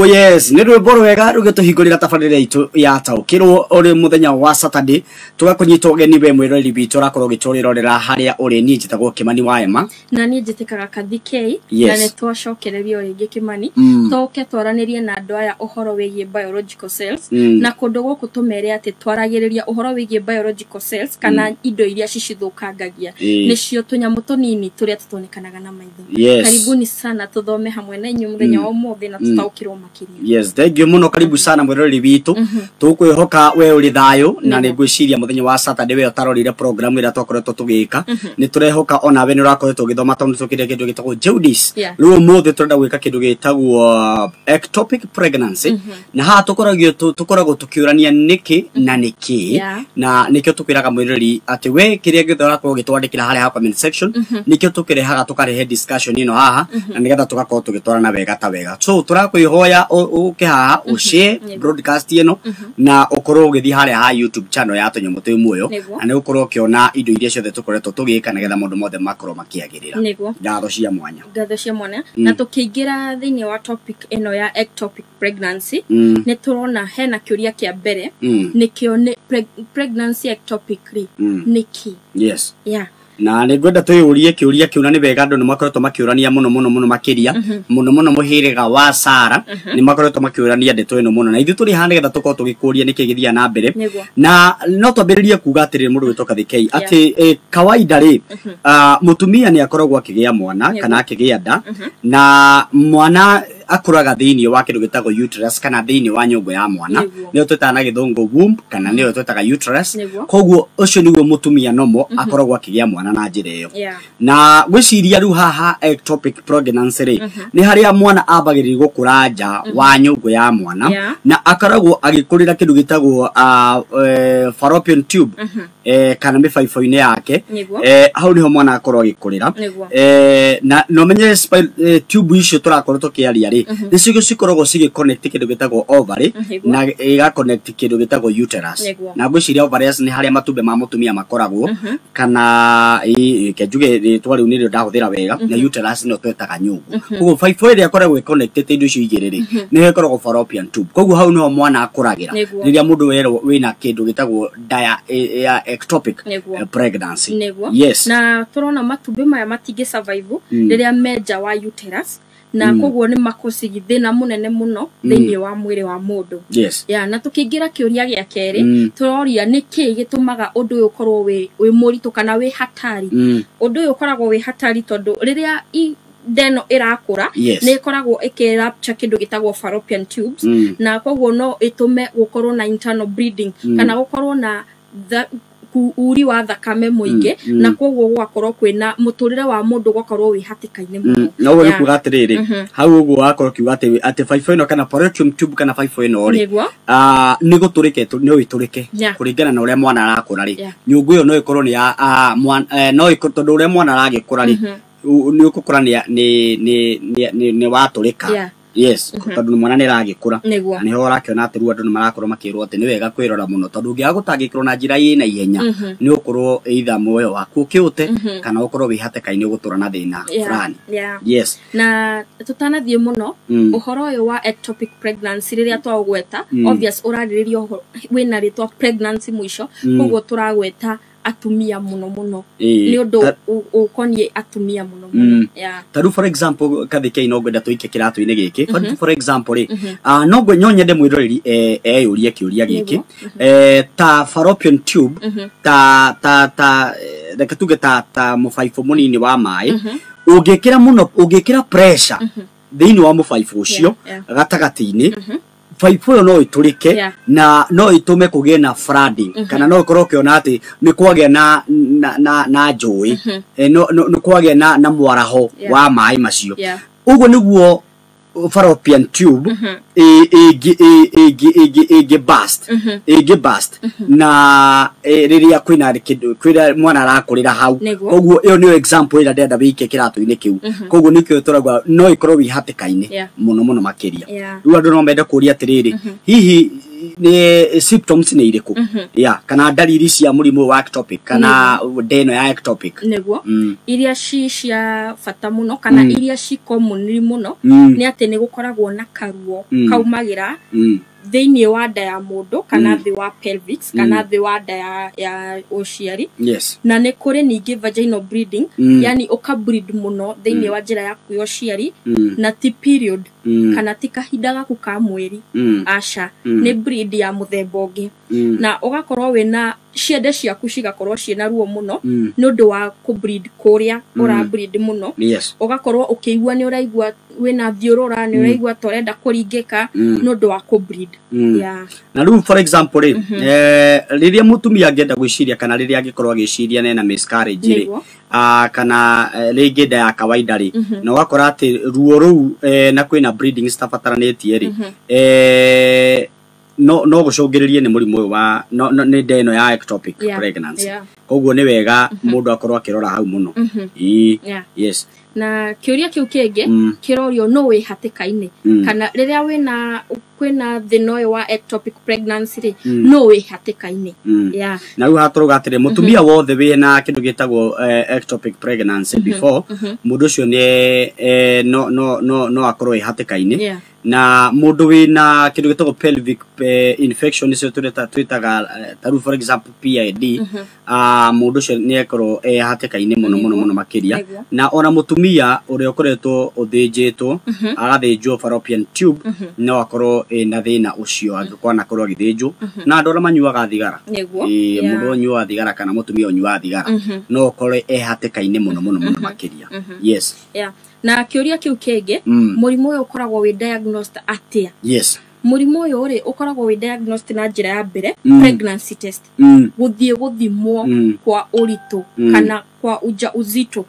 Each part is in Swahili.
Oh yes, nero boro wega rugeto higurira tabarire itu ya taukirwo uri muthenya wa Saturday tugakunyita ugeni be mwirori bitu rakorwo giturira haria uri ni njitagwo Kimani wa Ema na ni njitikaga Kathikei na ne twacokererio ringi Kimani toke twaranirie na andu aya uhoro wigie biological cells na kundu guku tumere ati twaragiriria uhoro wigie biological cells kana indo iria cicithukangagia nicio tunyamu tunini turia tutonekanaga na maitho. Karibuni sana tuthome hamwe na inyu muthenya wa umuthi na tutaukirwo makiria. Yes, thank you muno, karibu sana mwirori bitu. Tukwihoka we uri thayo na nigwiciria muthenya wa Saturday we utarorire program ira twakoretwo tugika ni turehoka ona we ni urakoretwo githoma tondu tukire kindu gitagwo Jaundice. Riu umuthi turenda gwika kindu gitagwo ectopic pregnancy na ha tukoragwo tukiurania niki na niki na nikio tukwiraga mwirori ati we kiria githora ko gitwandikira haria ha comment section nikio tukirehaga tukarehe discussion ino haha na nigetha tugakorwo tugitwarana wega ta wega. So turakwihoya uke haha ushare broadcast ino na ukorwo ugithi haria ha YouTube channel ya Tonyo Mutu Muoyo na ni ukorwo ukiona indo iria ciothe tukoretwo tugika nigetha mundu mothe makorwo makiagirira. Ngatho cia mwanya. Ngatho cia mwanya na tukiingira thiini wa topic ino ya ectopic pregnancy ni turona hena kiuria kia mbere nikio ni pregnancy ectopically niki. Yes. Yeah. Na nigwenda tuyurie kiuria kiuna ni wega andu ni makoretwo makiurania muno makiria muno muhiriga wa Sara ni makoretwo makiurania ndeto ino muno na ithu turi hande getha tukorwo tugikuria niki githia na mbere na no twambiririe kuga atiri mundu witwa Kathikei ati kawaida ri mutumia ni akoragwo akigia mwana kana akigia nda na mwana akuraga thiini wa kindu gitagwo uterus kana thiini wa nyungu ya mwana ni twetana githungu womb kana ni twetaga uterus. Koguo ucio niguo mutumia nomo akoragwo akigia mwana na njira iyo na gwiciria ru haha ectopic pregnancy ri ni haria mwana abagirira gukura nja wa nyungu ya mwana na akoragwo agikurira kindu gitagwo fallopian tube kana mifaifa-ini yake hau niho mwana akorwo agikurira na no menye tube icio turakorwo tukiaria ri nicio cikoragwo cigi connect kindu gitagwo ovary na iga connect kindu gitagwo uterus na gwiciria ovaries ni haria matumbe ma mutumia makoragwo kana kejuge twari unire ndahuthira wega na uterus no twetaga nyungu. Koguo faifa iria akoragwo connected indo icio igiriri ni ikoragwo fallopian tube. Koguo hau niho mwana akuragira riria mundu wina kindu gitagwo ectopic pregnancy. Yes. Na turona matumbe maya matingi survive riria meja wa uterus na koguo ni makosi thina munene muno thiini wa mwiri wa mundu. Yes. Ya na tukiingira kiuria gia keri turoria niki gitumaga undu uyu ukorwo wi muritu kana wi hatari. Undu uyu ukoragwo wi hatari tondu riria deno irakura ni ikoragwo ikirapture kindu gitagwo fallopian tubes na koguo no itume gukorwo na internal bleeding kana gukorwo na uri wa thakame muingi na koguo gwakorwo kwina muturire wa mundu gwakorwo wi hatikaine muno. Na we kuga atiriri hau uguo wakorwo kiuga ati faifa ino kana fallopian tube kana faifa ino ri ni guturike no iturike kuringana na uria mwana arakura ri nyungu iyo no ikorwo ni ya no ikorwo tondu uria mwana aragikura ri ni ukukura ni waturika. Yes, tondu mwana ni ragikura ni ho rakiona ati ru andu ni marakorwo makirwo ati ni wega kwirora muno tondu ungiagutangikirwo na njira ina ihenya ni ukorwo either moyo waku ukiute kana ukorwo wi hatikaine gutura na thina fulani. Yes. Na tutanathie muno uhoro uyu wa ectopic pregnancy riria twagweta obvious uraririo wina ritwa pregnancy mwisho koguo turagweta atumia muno ni undu ukonie atumia muno. Taru for example Kathikei no gwenda tuike kiratu-ini giki for example ri no gwe nyonyende mwiroreri yuria kiuria giki ta fallopian tube ta rekatuge ta mufaifu munini wa mai ungikira pressure thiini wa mufaifu ucio gatagati-ini faifu no iturike na no itume kugie na flooding kana no ikorwo kiona ati ni kwagia na njui no kwagia na mwaraho wa mai macio. Uguo niguo fallopian tube burst na riria kwina mwana arakurira hau. Koguo iyo ni example ira ndenda wike kiratu-ini kiu. Koguo nikio turagwa no ikorwo wi hatikaine muno makiria. Riu andu no mende kuria atiriri hihi ni symptoms ni iriku ya kana dalili cia murimu wa ectopic kana deno ya ectopic neguo iria cia bata muno kana iria ci common muno ni ati ni gukoragwo na karuo kaumagira thĩinĩ wa nda ya mũndũ kana thĩ wa pelvis kana thĩ wa nda ya ũciari na nĩ kũrĩ ningĩ vaginal bleeding yani ũkableed mũno thĩinĩ wa njĩra yaku ya ũciari na ti period kana ti kahinda gaku ka mweri aca nĩ bleed ya mũthemba ũngĩ na ũgakorwo wĩna ciende ciaku cigakorwo ciĩna ruo mũno nĩ ũndũ wa kũbleed kũrĩa ũrableed mũno ũgakorwo ũkĩigua nĩ ũraigua wĩna thiũrũra nĩ ũraigua torenda kũringĩka nĩ ũndũ wa kũbleed na rĩu for example rĩrĩa mũtumia angĩenda gwĩciria kana rĩrĩa angĩkorwo agĩciria nena miscarriage rĩ kana rĩngĩ nda ya kawaida rĩ na ũgakora atĩ ruo rũu na kwĩna bleeding citabataranitie rĩ no gucungiririe ni murimu uyu wa ni deno ya ectopic pregnancy koguo ni wega mundu akorwo akirora hau muno yes na kiuria kiu kingi kirorio no wi hatikaini kana riria wina kwina thino uyu wa ectopic pregnancy ri no wi hatikaini na riu haturuga atire mutumia wothe wina kindu gitagwo ectopic pregnancy before mundu ucio ni no akorwo wi hatikaini na mundu wina kindu gitagwo pelvic infection icio twitaga taru for example PID mundu ucio ni ekorwo hatikaini muno makiria na ona mutumia uria ukoretwo uthinjitwo agathinjwo fallopian tube no akorwo na thina ucio angikwa na korwo agithinjwo na andu aria manyuaga thigara mundu unyua thigara kana mutumia unyua thigara no akorwo hatikaini muno makiria yes na kiuria kiu kingi murimu uyu ukoragwo wi diagnosed atia murimu uyu ri ukoragwo wi diagnosed na njira ya mbere pregnancy test guthie guthimwo kwa uritu kana kwa uzito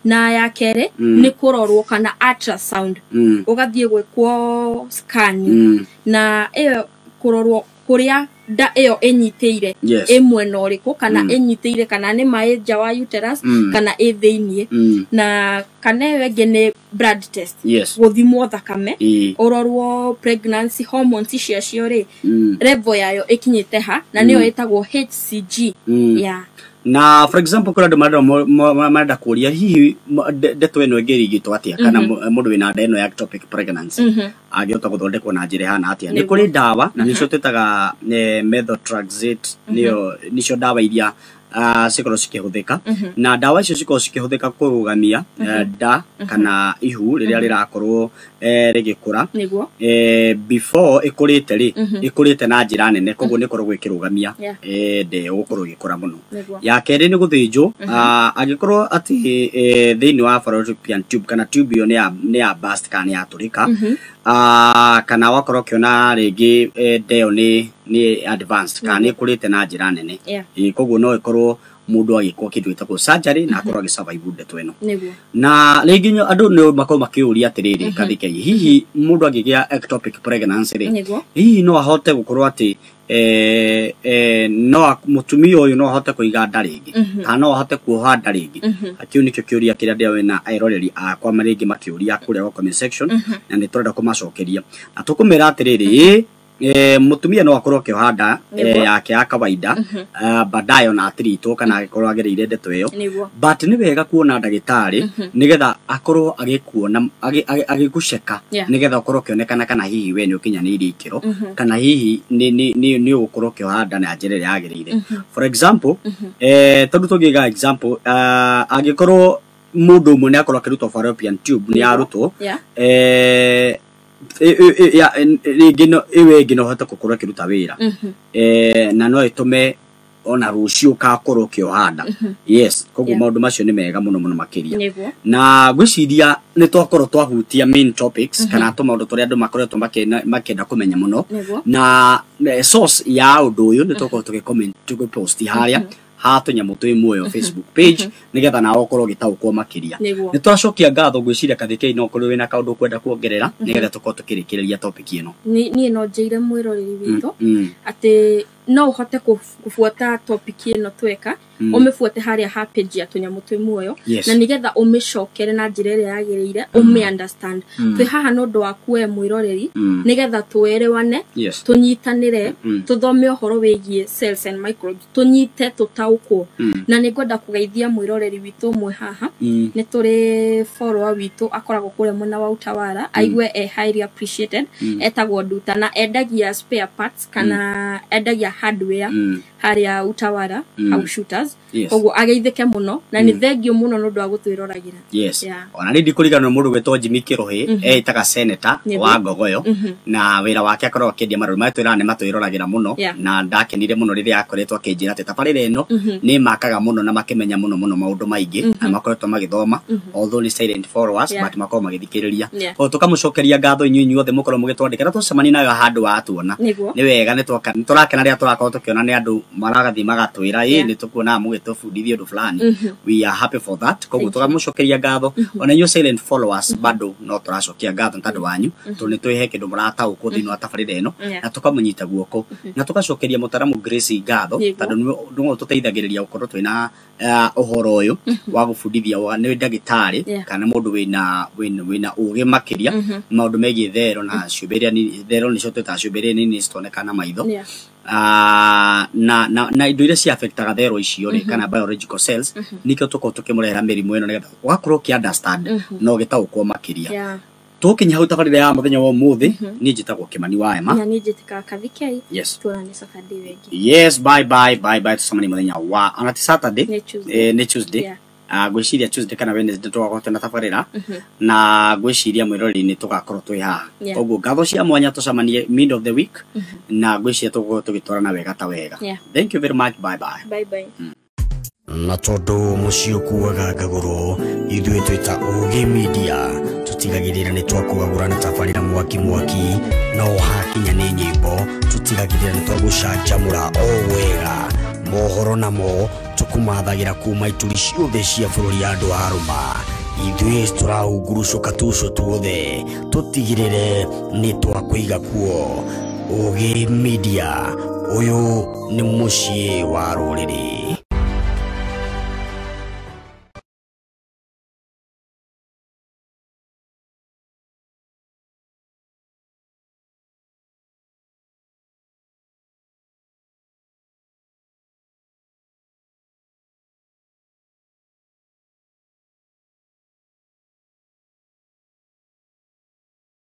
na ya kere ni kurorwo kana ultrasound ugathie gwikwo scan na iyo kurorwo kuria nda iyo enyiteire emwena uriku kana enyiteire kana ni mai nja wa uterus kana thiini na kana wenge ni blood test guthimwo thakame urorwo pregnancy hormones cio ri level yayo ikinyite ha na niyo etagwo HCG na for example kula marada kuria hihi ndeto eno ngirigitwo atia kana mundu wina nda eno ya ectopic pregnancy agiota guthondekwo na njira hana atia ni kuri dawa na nicio tetaga methotrexate nicio dawa iria cikorwo cikihuthika na dawa icio cikorwo cikihuthika kurugamia nda kana ihu riria rirakorwo rigikura before ikurite ri ikurite na njira nene koguo ni korwo gwikirugamia nde gukorwo gikura muno ya keri ni guthinjwo agikorwo ati thiini wa fallopian tube kana tube yo ni ya burst kana ya turika kana wakorwo kiona ringi ndeo ni advanced kana ikurite na njira nene koguo no ikorwo mundu agikwo kindu gitagwo surgery na akorwo agisurvive ndeto eno na ringi andu ni makorwo makiuria atiriri kathike hihi mundu agigia ectopic pregnancy ri hihi no ahote gukorwo ati no mutumia uyu no ahote kuiga nda ringi kana no ahote kuoha nda ringi akiu nikyo kiuria kiria ndia wena airoreri akwa maringi makiuria kuria comment section na ni turenda kumacokeria na tukumira atiriri mutumia no akorwo akioha nda yake ya kawaida badayo na atirito kana agikorwo agereire ndeto iyo but ni wega kuona ndagitari nigetha akorwo agikuona agiguceka nigetha akorwo kionekana kana hihi we ni ukinyanĩirie ikiro kana hihi ni ukorwo akioha nda na njĩra ĩrĩa yagĩrĩire for example tondu tugiga example agikorwo mundu umwe ni akorwo akirutwo fallopian tube ni arutwo iwe ngino hota kukorwo kiruta wira na no itume ona rucio ka korwo kiohanda yes koguo maundu macio ni mega muno makiria na gwiciria ni twakorwo twahutia main topics kana tumaundu turia andu makoretwo makenda kumenya muno na source ya undu uyu ni twakorwo tugicomment tugipost haria hatunyamo twi muoyo Facebook page nigetha na okorwo gitaukwo makiria ni twacokia ngatho gwiciria kathike no korwo wina kaundu kwenda kuongerera nigetha tukorwo tukirikiria topic ino ni no njeire mwiroreri witũ ati no uhote kufuata topic ino tweka umifuate haria ha page ya tunyamu twi muoyo na nigetha umicokere na njira iria yagireire umi understand twi haha no ndo wakuwe mwiroreri nigetha twerewane tunyitanire tuthome uhoro wigie cells and microbes tunyite tutaukwo na ningwenda kugeithia mwiroreri witu mwe haha ni turi follower witu akoragwo kure muna wa Utawala aigwe highly appreciated etagwo Nduta na endagia spare parts kana endagia hardware haria Utawala au shooters koguo ageithike muno na ni thengio muno no ndo agutwirораgira ona ndi kurigana mundu gwetwo Jimmy Kirohi etaga senator wa Ngogoyo na wira wake akorwo akendia maruru matwira ne matwirораgira muno na ndakenire muno riria akoretwo akinjira ati tabarira ino ni makaga muno na makimenya muno maundu maingi na makoretwo magithoma although ni silent followers but makorwo magithikiriria o tukamucokeria ngatho inyu othe mukorwo mugitwandikira tucemani naga handu wa tuona ni wega ni turakena ria turakorwo tukiona ni andu maragathi magatwira ni tukuona mugitufundithia undu fulani we are happy for that koguo tukamucokeria ngatho ona you silent followers bado no turacokia ngatho ntandu wanyu tu ni twihe kindu murataukwo thiini wa tabarira ino na tukamunyita guoko na tukacokeria mutaramu Grace ngatho tondu ndugo tuteithagiriria gukorwo twina uhoro uyu wa gufundithia wa ni ndagitari kana mundu wina ugi makiria maundu megie thero na ciubiria ni thero ni cio twita ciubiria ni citonekana maitho na indo iria cia affectaga thero icio ri kana biological cells nikio tukorwo tukimurehera mirimu ino nigetha ugakorwo ki understand no gitaukwo makiria tukinya hau tabarira ya muthenya wa muthi ni njitagwo Kimani wa Ema na ni njitaka Kathikei tuonane Saturday wengi bye tusamani muthenya wa anati Saturday ni Tuesday gwiciria Tuesday kana Wednesday tugakorwo na tabarira na gwiciria mwirori ni tugakorwo twi haha oguo ngatho cia mwanya tucamanie mid of the week na gwiciria tugakorwo tugitwarana wega ta wega thank you very much bye na tondu mucio kuaga ngaguro ithuĩ twita Ugi Media tutigagirira ni twakugagura na tabarira mwaki na hakinya ni nyimbo tutigagirira ni twagucanjamura o wega mohoro namo tukumathagira kuma ituri ciothe cia bũrũri andu aruma ithuĩ tũraungurucoka tuco tuothe tutigirire ni twakũiga kuo Ugi Media uyu ni muciĩ wa rũrĩrĩ.